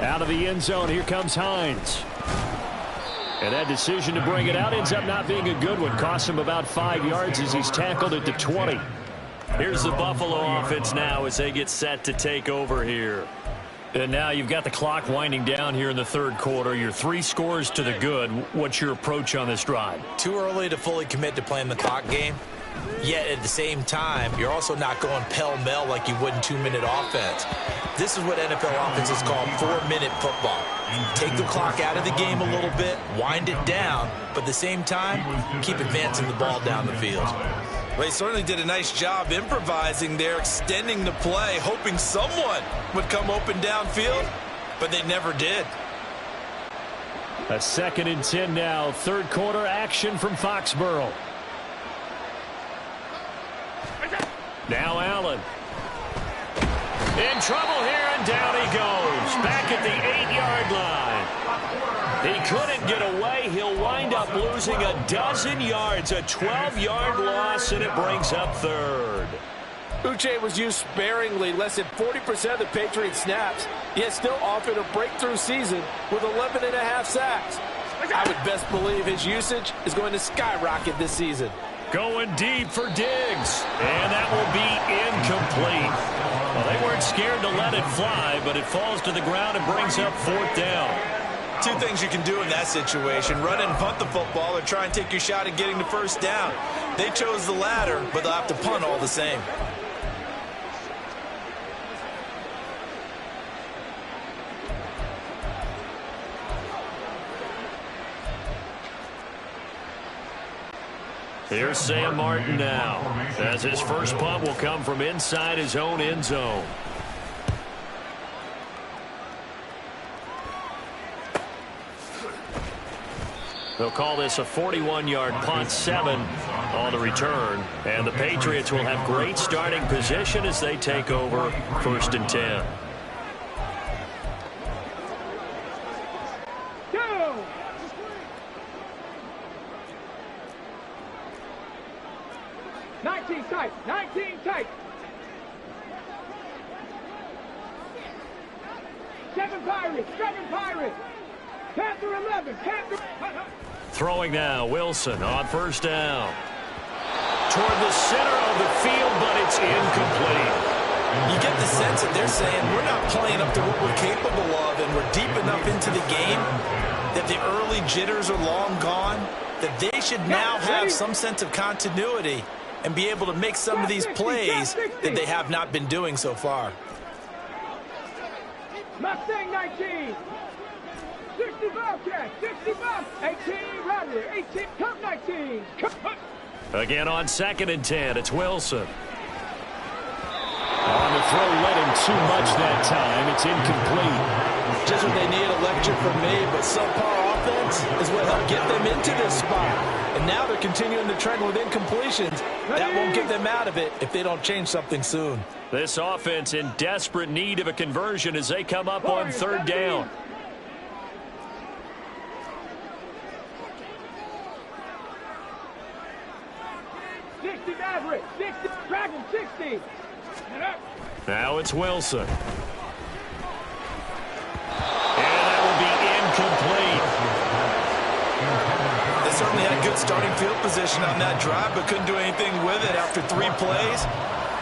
Out of the end zone, here comes Hines. And that decision to bring it out ends up not being a good one. Costs him about 5 yards as he's tackled at the 20. Here's the Buffalo offense now as they get set to take over here. And now you've got the clock winding down here in the third quarter. You're 3 scores to the good. What's your approach on this drive? Too early to fully commit to playing the clock game. Yet at the same time, you're also not going pell-mell like you would in 2-minute offense. This is what NFL offenses call 4-minute football. Take the clock out of the game a little bit, wind it down, but at the same time, keep advancing the ball down the field. Well, he certainly did a nice job improvising there, extending the play, hoping someone would come open downfield, but they never did. A 2nd and 10 now. Third quarter action from Foxborough. Now Allen. In trouble here, and down he goes. Back at the 8-yard line. He couldn't get away. He'll wind up losing a dozen yards. A 12-yard loss, and it brings up third. Uche was used sparingly, less than 40% of the Patriots snaps, yet still offered a breakthrough season with 11.5 sacks. I would best believe his usage is going to skyrocket this season. Going deep for Diggs, and that will be incomplete. Well, they weren't scared to let it fly, but it falls to the ground and brings up 4th down. 2 things you can do in that situation: run and punt the football, or try and take your shot at getting the first down. They chose the latter, but they'll have to punt all the same. Here's Sam Martin now, as his first punt will come from inside his own end zone. They'll call this a 41-yard punt, 7 on the return. And the Patriots will have great starting position as they take over 1st and 10. Go! Tight, 19 tight. 7 Pirates. Panther 11, Panther. Throwing now, Wilson on 1st down. Toward the center of the field, but it's incomplete. You get the sense that they're saying we're not playing up to what we're capable of, and we're deep enough into the game that the early jitters are long gone, that they should now have some sense of continuity and be able to make some of these plays that they have not been doing so far. Mustang 19. 60 Bobcat, 60 Bob, 18 Rattler, 18, Cup 19. Again on 2nd and 10, it's Wilson. On the throw, let him too much that time. It's incomplete. Just what they need, a lecture from me, but subpar offense is what helped get them into this spot. And now they're continuing the trend with incompletions. That won't get them out of it if they don't change something soon. This offense in desperate need of a conversion as they come up on 3rd down. Maverick, 60, Dragon 60. Now it's Wilson. And that will be incomplete. They certainly had good starting field position on that drive, but couldn't do anything with it after 3 plays.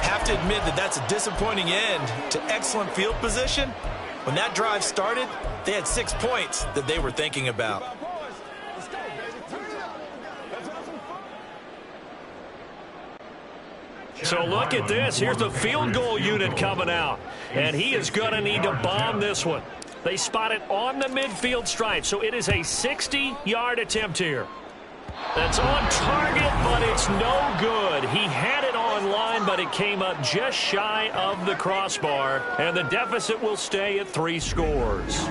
Have to admit that that's a disappointing end to excellent field position. When that drive started, they had 6 points that they were thinking about. So look at this. Here's the field goal unit coming out. And he is going to need to bomb this one. They spot it on the midfield stripe. So it is a 60-yard attempt here. That's on target, but it's no good. He had it on line, but it came up just shy of the crossbar, and the deficit will stay at 3 scores.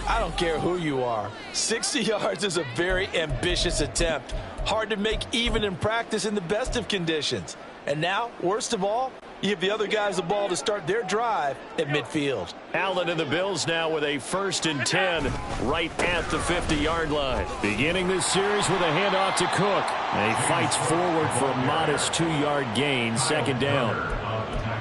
I don't care who you are. 60 yards is a very ambitious attempt. Hard to make even in practice in the best of conditions. And now, worst of all, you give the other guys the ball to start their drive at midfield. Allen and the Bills now with a 1st and 10 right at the 50-yard line. Beginning this series with a handoff to Cook. And he fights forward for a modest 2-yard gain, 2nd down.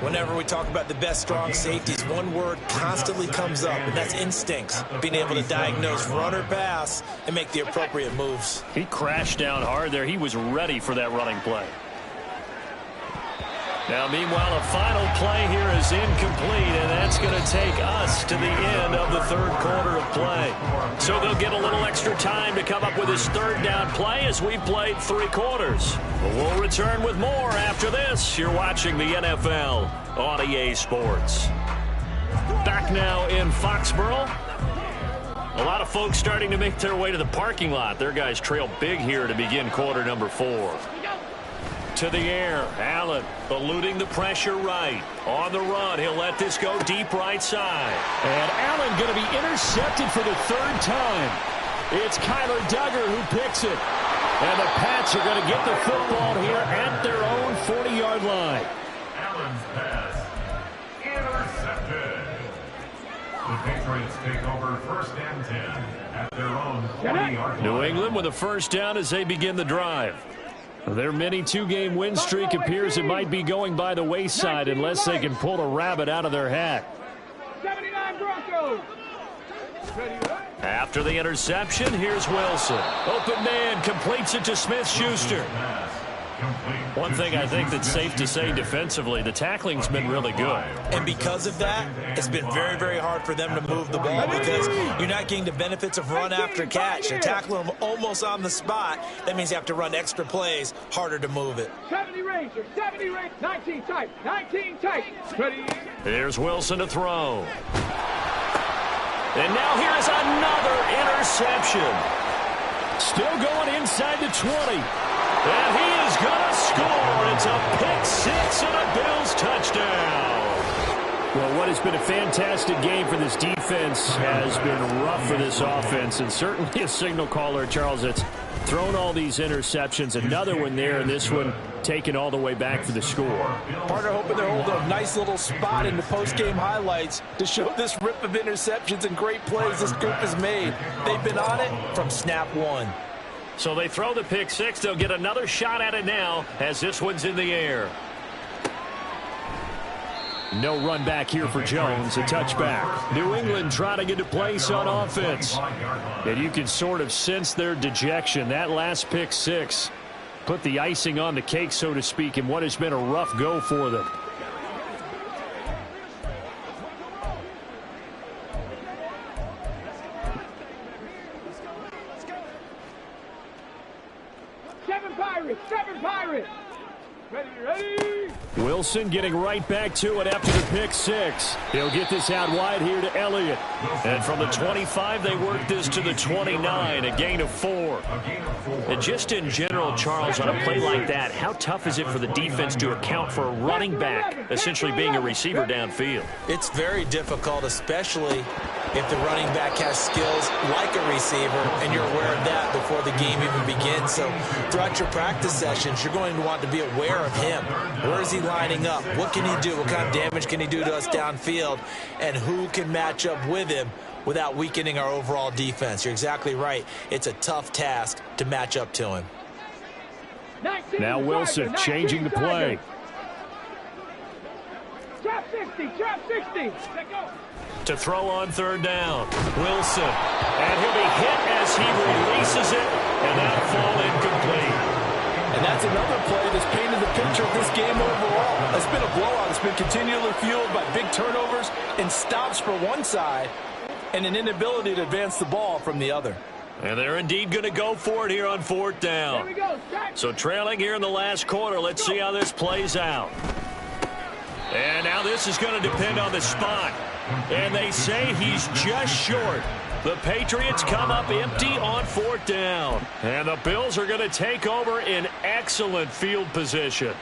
Whenever we talk about the best strong safeties, one word constantly comes up, and that's instincts. Being able to diagnose run or pass and make the appropriate moves. He crashed down hard there. He was ready for that running play. Now, meanwhile, a final play here is incomplete, and that's going to take us to the end of the 3rd quarter of play. So they'll get a little extra time to come up with his 3rd down play as we've played 3 quarters. But we'll return with more after this. You're watching the NFL on EA Sports. Back now in Foxborough. A lot of folks starting to make their way to the parking lot. Their guys trail big here to begin quarter number 4. To the air, Allen eluding the pressure right. On the run, he'll let this go deep right side. And Allen going to be intercepted for the 3rd time. It's Kyler Duggar who picks it. And the Pats are going to get the football here at their own 40-yard line. Allen's pass intercepted. The Patriots take over 1st and 10 at their own 40-yard line. New England with a 1st down as they begin the drive. Their mini 2-game win streak appears it might be going by the wayside unless they can pull a rabbit out of their hat. 79 Broncos. After the interception, here's Wilson. Open man completes it to Smith-Schuster. One thing I think that's safe to say defensively, the tackling's been really good. And because of that, it's been very, very hard for them to move the ball because you're not getting the benefits of run after catch. They're tackling them almost on the spot. That means you have to run extra plays, harder to move it. 70 Rangers, 70 Rangers, 19 tight, 19 tight. Ready? Here's Wilson to throw. And now here's another interception. Still going inside the 20. And he is going to score. It's a pick 6 and a Bills touchdown. Well, what has been a fantastic game for this defense has been rough for this offense. And certainly a signal caller, Charles, that's thrown all these interceptions. Another one there, and this one taken all the way back for the score. Partner hoping they're holding a nice little spot in the post-game highlights to show this rip of interceptions and great plays this group has made. They've been on it from snap 1. So they throw the pick 6. They'll get another shot at it now as this one's in the air. No run back here for Jones. A touchback. New England trying to get a place on offense. And you can sort of sense their dejection. That last pick 6 put the icing on the cake, so to speak, in what has been a rough go for them. Seven Pirates. Ready. Wilson getting right back to it after the pick 6. He'll get this out wide here to Elliott. And from the 25, they work this to the 29, a gain of 4. And just in general, Charles, on a play like that, how tough is it for the defense to account for a running back essentially being a receiver downfield? It's very difficult, especially if the running back has skills like a receiver, and you're aware of that before the game even begins. So throughout your practice sessions, you're going to want to be aware of him. Where is he lining up? What can he do? What kind of damage can he do to us downfield? And who can match up with him without weakening our overall defense? You're exactly right. It's a tough task to match up to him. Now Wilson changing the play. Trap 60. To throw on 3rd down. Wilson. And he'll be hit as he releases it. And that'll fall incomplete. And that's another play that's painted the picture of this game overall. It's been a blowout. It's been continually fueled by big turnovers and stops for one side and an inability to advance the ball from the other. And they're indeed going to go for it here on 4th down. So trailing here in the last quarter. Let's see how this plays out. And now this is going to depend on the spot. And they say he's just short. The Patriots come up empty on 4th down. And the Bills are going to take over in excellent field position.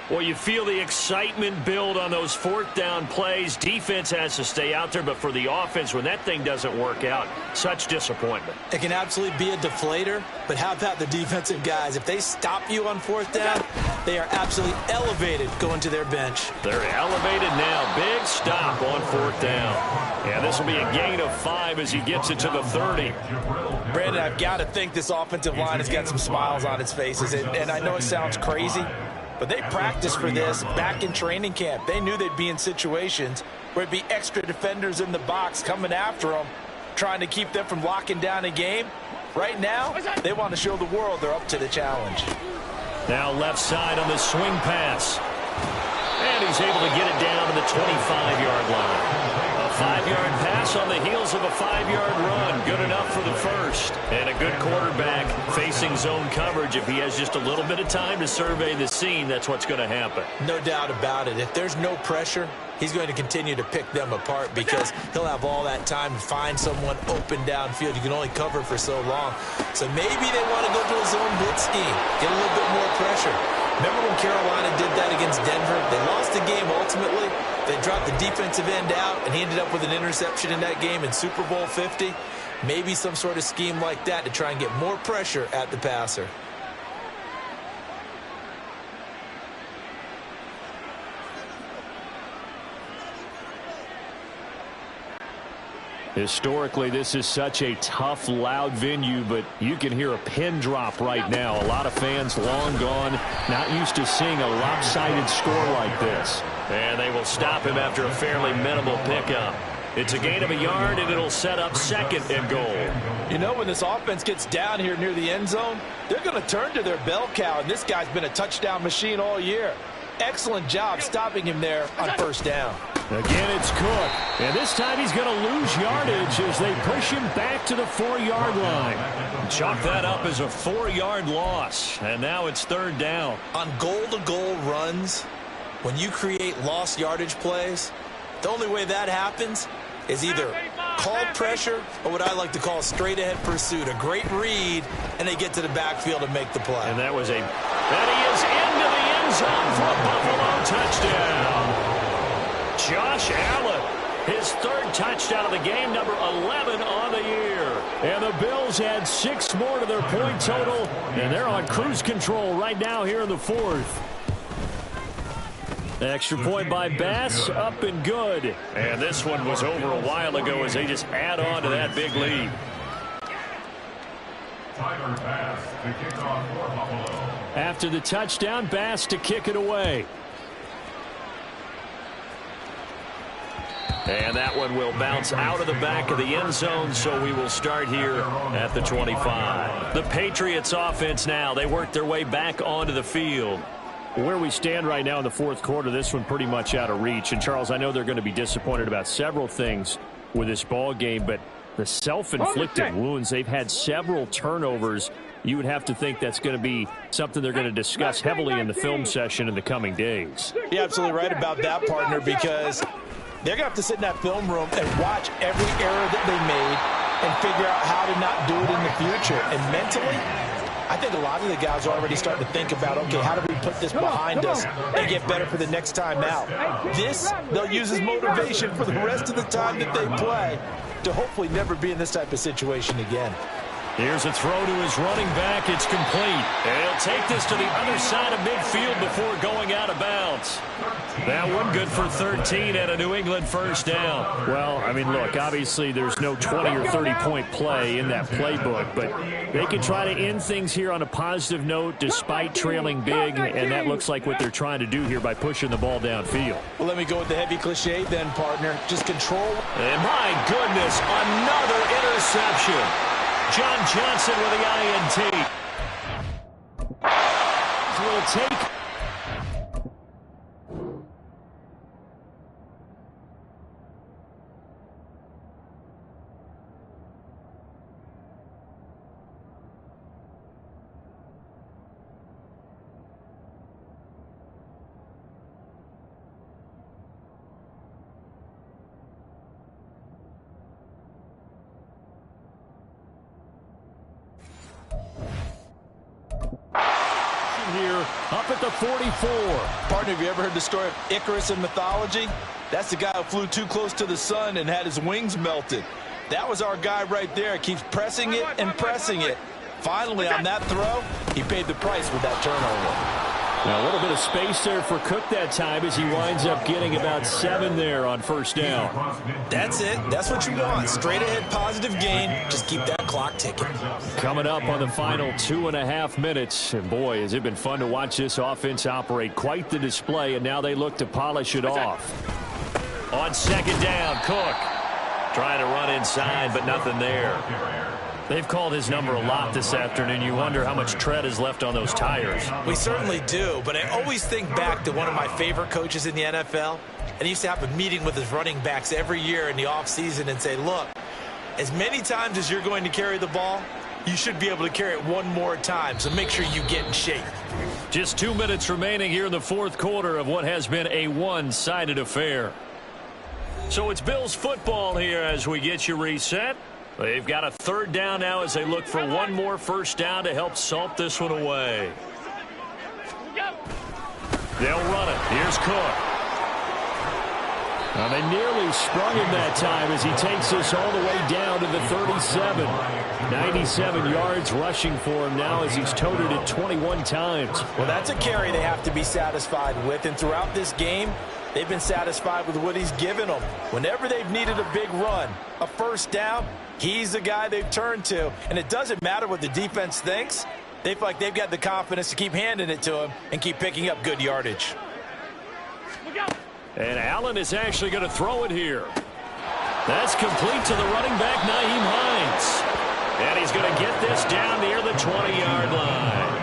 Well, you feel the excitement build on those 4th down plays. Defense has to stay out there, but for the offense, when that thing doesn't work out, such disappointment. It can absolutely be a deflator, but how about the defensive guys? If they stop you on 4th down, they are absolutely elevated going to their bench. They're elevated now. Big stop on 4th down. And this will be a gain of 5 as he gets it to the 30. Brandon, I've got to think this offensive line has got some smiles on its faces, and I know it sounds crazy, but they practiced for this back in training camp. They knew they'd be in situations where it'd be extra defenders in the box coming after them, trying to keep them from locking down a game. Right now, they want to show the world they're up to the challenge. Now left side on the swing pass. And he's able to get it down to the 25-yard line. A 5-yard pass on the heels of a 5-yard run. Good enough for the first. And a good quarterback facing zone coverage. If he has just a little bit of time to survey the scene, that's what's going to happen. No doubt about it. If there's no pressure, he's going to continue to pick them apart because he'll have all that time to find someone open downfield. You can only cover for so long. So maybe they want to go to a zone blitz scheme, get a little bit more pressure. Remember when Carolina did that against Denver? They lost the game ultimately. They dropped the defensive end out, and he ended up with an interception in that game in Super Bowl 50. Maybe some sort of scheme like that to try and get more pressure at the passer. Historically, this is such a tough, loud venue, but you can hear a pin drop right now. A lot of fans long gone, not used to seeing a lopsided score like this. And they will stop him after a fairly minimal pickup. It's a gain of a yard, and it'll set up 2nd and goal. You know, when this offense gets down here near the end zone, they're going to turn to their bell cow, and this guy's been a touchdown machine all year. Excellent job stopping him there on 1st down. Again, it's Cook. And this time he's going to lose yardage as they push him back to the 4-yard line. Chalk that up as a 4-yard loss. And now it's 3rd down. On goal-to-goal runs, when you create lost yardage plays, the only way that happens is either called pressure or what I like to call straight-ahead pursuit. A great read, and they get to the backfield and make the play. And that was and he is into the end zone for a Buffalo touchdown. Josh Allen, his 3rd touchdown of the game, number 11 on the year. And the Bills add 6 more to their point total, and they're on cruise control right now here in the 4th. Extra point by Bass, up and good. And this one was over a while ago as they just add on to that big lead. Tyler Bass to kick off for Buffalo. After the touchdown, Bass to kick it away. And that one will bounce out of the back of the end zone, so we will start here at the 25. The Patriots offense now, they work their way back onto the field. Where we stand right now in the 4th quarter, this one pretty much out of reach. And, Charles, I know they're going to be disappointed about several things with this ball game, but the self-inflicted wounds, they've had several turnovers. You would have to think that's going to be something they're going to discuss heavily in the film session in the coming days. You're absolutely right about that, partner, because they're going to have to sit in that film room and watch every error that they made and figure out how to not do it in the future. And mentally, I think a lot of the guys are already starting to think about, okay, how do we put this behind us and get better for the next time out? This, they'll use as motivation for the rest of the time that they play to hopefully never be in this type of situation again. Here's a throw to his running back. It's complete. And he'll take this to the other side of midfield before going out of bounds. That one good for 13 and a New England 1st down. Well, I mean, look, obviously there's no 20 or 30-point play in that playbook, but they can try to end things here on a positive note despite trailing big, and that looks like what they're trying to do here by pushing the ball downfield. Well, let me go with the heavy cliche then, partner. Just control. And my goodness, another interception. John Johnson with the INT. Will take. up at the 44. Partner, have you ever heard the story of Icarus in mythology? That's the guy who flew too close to the sun and had his wings melted. That was our guy right there. Keeps pressing it and pressing it. Finally, on that throw, he paid the price with that turnover. Now, a little bit of space there for Cook that time as he winds up getting about 7 there on first down. That's it. That's what you want. Straight ahead positive gain. Just keep that clock ticking. Coming up on the final 2.5 minutes. And boy, has it been fun to watch this offense operate. Quite the display, and now they look to polish it off. On second down, Cook trying to run inside, but nothing there. They've called his number a lot this afternoon. You wonder how much tread is left on those tires. We certainly do, but I always think back to one of my favorite coaches in the NFL. And he used to have a meeting with his running backs every year in the offseason and say, look, as many times as you're going to carry the ball, you should be able to carry it one more time, so make sure you get in shape. Just 2 minutes remaining here in the fourth quarter of what has been a one-sided affair. So it's Bills football here as we get you reset. They've got a third down now as they look for one more first down to help salt this one away. They'll run it. Here's Cook. Now they nearly sprung him that time as he takes this all the way down to the 37. 97 yards rushing for him now as he's toted it 21 times. Well, that's a carry they have to be satisfied with, and throughout this game, they've been satisfied with what he's given them. Whenever they've needed a big run, a first down, he's the guy they've turned to. And it doesn't matter what the defense thinks. They feel like they've got the confidence to keep handing it to him and keep picking up good yardage. And Allen is actually going to throw it here. That's complete to the running back, Nyheim Hines. And he's going to get this down near the 20-yard line.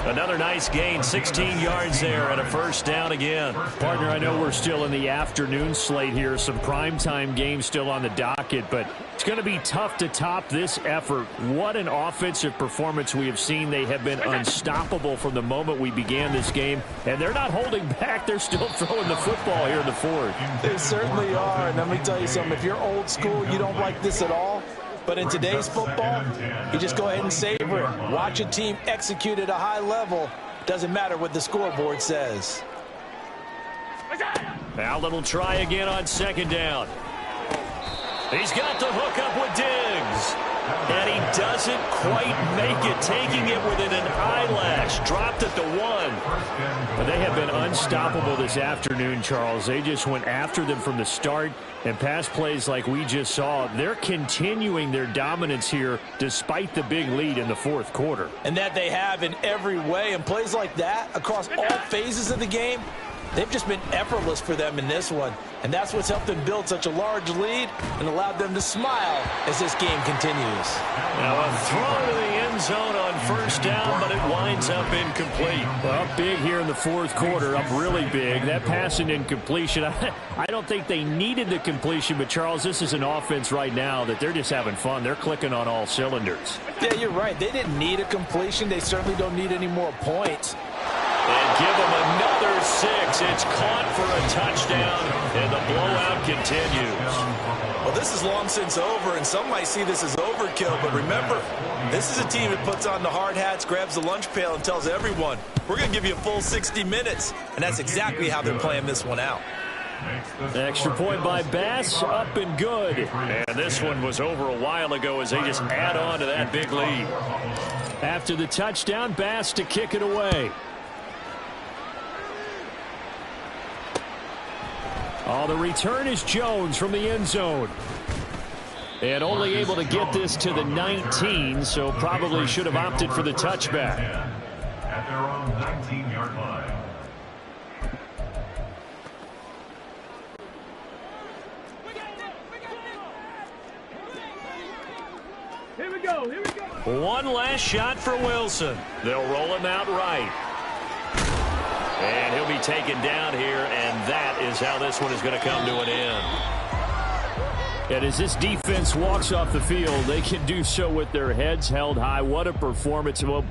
Another nice gain, 16 yards there, and a first down again. Partner, I know we're still in the afternoon slate here. Some primetime games still on the docket, but it's going to be tough to top this effort. What an offensive performance we have seen. They have been unstoppable from the moment we began this game, and they're not holding back. They're still throwing the football here in the fourth. They certainly are, and let me tell you something. If you're old school, you don't like this at all. But in today's football, you just go ahead and savor it. Watch a team execute at a high level. Doesn't matter what the scoreboard says. Allen will try again on second down. He's got the hook up with Diggs. And he doesn't quite make it, taking it within an eyelash. Dropped at the 1. But they have been unstoppable this afternoon, Charles. They just went after them from the start. And pass plays like we just saw, they're continuing their dominance here despite the big lead in the fourth quarter. And that they have in every way. And plays like that across all phases of the game, they've just been effortless for them in this one. And that's what's helped them build such a large lead and allowed them to smile as this game continues. Now a throw to the end zone on first down, but it winds up incomplete. Well, up big here in the fourth quarter, up really big. That passing incompletion, I don't think they needed the completion, but Charles, this is an offense right now that they're just having fun. They're clicking on all cylinders. Yeah, you're right. They didn't need a completion. They certainly don't need any more points. And give them another 6. It's caught for a touchdown, and the blowout continues. Well, this is long since over, and some might see this as overkill. But remember, this is a team that puts on the hard hats, grabs the lunch pail, and tells everyone, we're going to give you a full 60 minutes. And that's exactly how they're playing this one out. Extra point by Bass, up and good. And this one was over a while ago as they just add on to that big lead. After the touchdown, Bass to kick it away. Oh, the return is Jones from the end zone. And only able to get this to the 19, so probably should have opted for the touchback. At their own 19-yard line. Here we go, here we go. One last shot for Wilson. They'll roll him out right. And he'll be taken down here, and that is how this one is going to come to an end. And as this defense walks off the field, they can do so with their heads held high. What a performance. Well, but